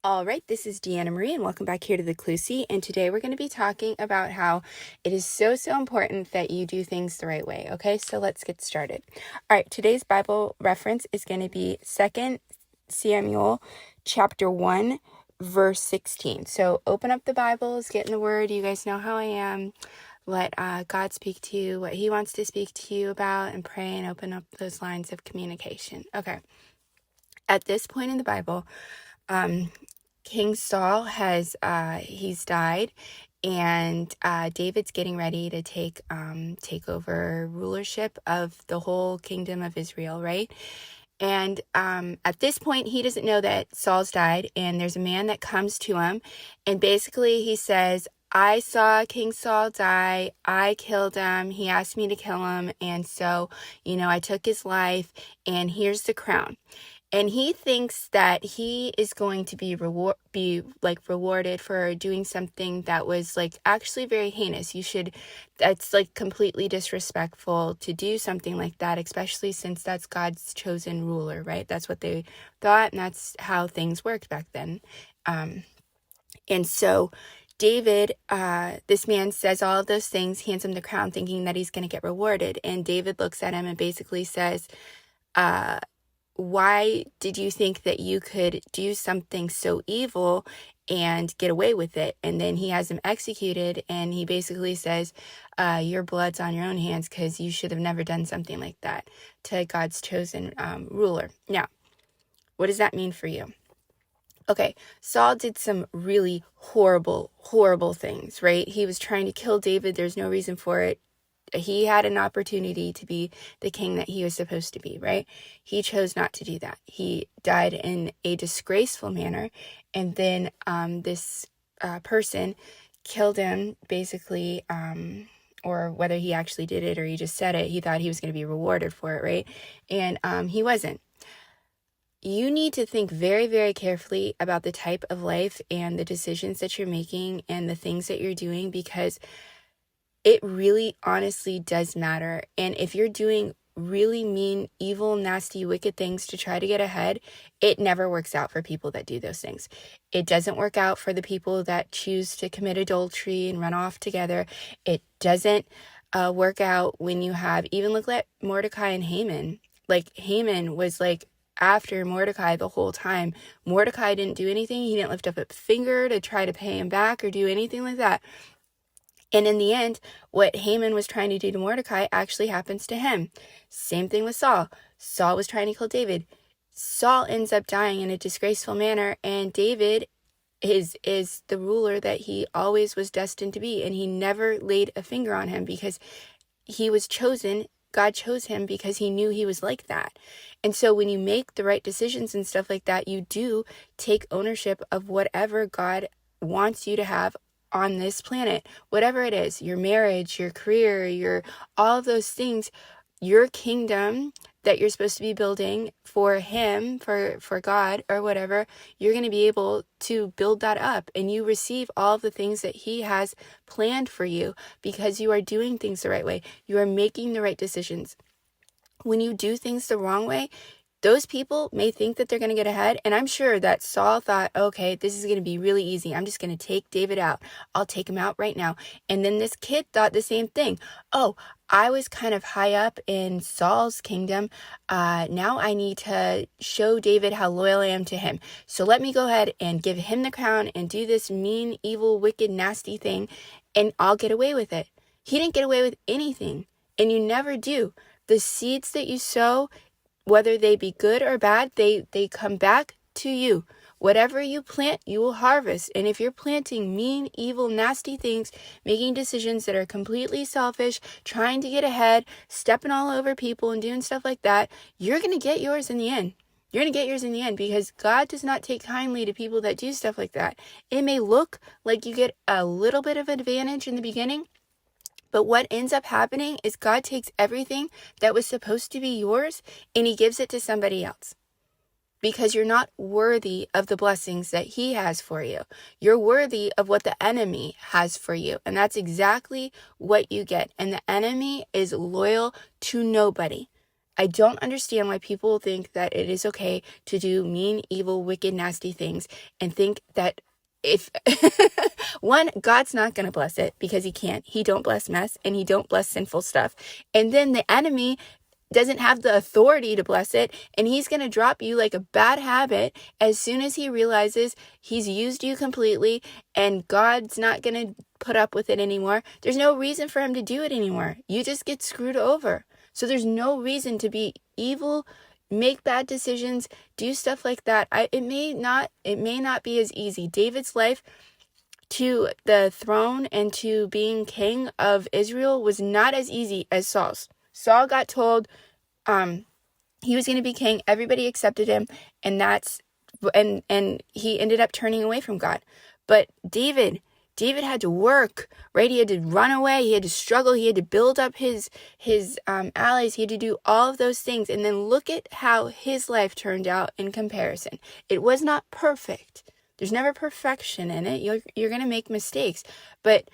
All right, this is Deanna Marie, and welcome back here to the Clusie. And today we're going to be talking about how it is so important that you do things the right way. Okay, so let's get started. All right, today's Bible reference is going to be 2 Samuel chapter 1, verse 16. So open up the Bibles, get in the Word. You guys know how I am. Let God speak to you, what He wants to speak to you about, and pray and open up those lines of communication. Okay, at this point in the Bible, King Saul he's died, and David's getting ready to take over rulership of the whole kingdom of Israel, right? And at this point, he doesn't know that Saul's died, and there's a man that comes to him, and basically he says, I saw King Saul die. I killed him. He asked me to kill him, and so, I took his life, and here's the crown. And he thinks that he is going to be rewarded for doing something that was actually very heinous. That's completely disrespectful to do something like that, especially since that's God's chosen ruler, right? That's what they thought, and that's how things worked back then. And so David, this man says all of those things, hands him the crown, thinking that he's going to get rewarded. And David looks at him and basically says, why did you think that you could do something so evil and get away with it? And then he has him executed, and he basically says, your blood's on your own hands because you should have never done something like that to God's chosen ruler. Now, what does that mean for you? Okay, Saul did some really horrible, horrible things, right? He was trying to kill David. There's no reason for it. He had an opportunity to be the king that he was supposed to be, right? He chose not to do that. He died in a disgraceful manner, and then this person killed him, basically, or whether he actually did it or he just said it, he thought he was going to be rewarded for it, right? And he wasn't. You need to think very, very carefully about the type of life and the decisions that you're making and the things that you're doing, because it really honestly does matter. And if you're doing really mean, evil, nasty, wicked things to try to get ahead, it never works out for people that do those things. It doesn't work out for the people that choose to commit adultery and run off together. It doesn't work out when you have, even look at Mordecai and Haman. Haman was after Mordecai the whole time. Mordecai didn't do anything. He didn't lift up a finger to try to pay him back or do anything like that. And in the end, what Haman was trying to do to Mordecai actually happens to him. Same thing with Saul. Saul was trying to kill David. Saul ends up dying in a disgraceful manner, and David is the ruler that he always was destined to be, and he never laid a finger on him because he was chosen. God chose him because he knew he was like that. And so when you make the right decisions and stuff like that, you do take ownership of whatever God wants you to have on this planet, whatever it is, your marriage, your career, all of those things, your kingdom that you're supposed to be building for him, for God or whatever, you're going to be able to build that up, and you receive all of the things that he has planned for you because you are doing things the right way. You are making the right decisions. When you do things the wrong way, those people may think that they're going to get ahead. And I'm sure that Saul thought, okay, this is going to be really easy. I'm just going to take David out. I'll take him out right now. And then this kid thought the same thing. Oh, I was kind of high up in Saul's kingdom. Now I need to show David how loyal I am to him. So let me go ahead and give him the crown and do this mean, evil, wicked, nasty thing, and I'll get away with it. He didn't get away with anything. And you never do. The seeds that you sow, whether they be good or bad, they come back to you. Whatever you plant, you will harvest. And if you're planting mean, evil, nasty things, making decisions that are completely selfish, trying to get ahead, stepping all over people and doing stuff like that, you're going to get yours in the end. You're going to get yours in the end, because God does not take kindly to people that do stuff like that. It may look like you get a little bit of advantage in the beginning, but what ends up happening is God takes everything that was supposed to be yours and he gives it to somebody else, because you're not worthy of the blessings that he has for you. You're worthy of what the enemy has for you. And that's exactly what you get. And the enemy is loyal to nobody. I don't understand why people think that it is okay to do mean, evil, wicked, nasty things and think that if one, God's not going to bless it because he can't. He don't bless mess and he don't bless sinful stuff. And then the enemy doesn't have the authority to bless it, and he's going to drop you like a bad habit as soon as he realizes he's used you completely and God's not going to put up with it anymore. There's no reason for him to do it anymore. You just get screwed over. So there's no reason to be evil, make bad decisions, do stuff like that. It may not be as easy. David's life to the throne and to being king of Israel was not as easy as Saul's. Saul got told he was going to be king. Everybody accepted him, and he ended up turning away from God. But David had to work, right? He had to run away. He had to struggle. He had to build up his allies. He had to do all of those things. And then look at how his life turned out in comparison. It was not perfect. There's never perfection in it. You're going to make mistakes. But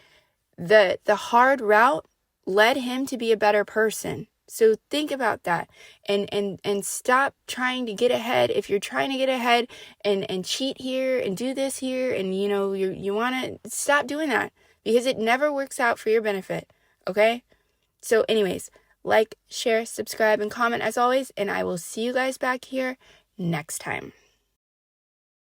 the hard route led him to be a better person. So think about that and stop trying to get ahead. If you're trying to get ahead and cheat here and do this here and you want to stop doing that because it never works out for your benefit. Okay? So anyways, like, share, subscribe, and comment as always, and I will see you guys back here next time.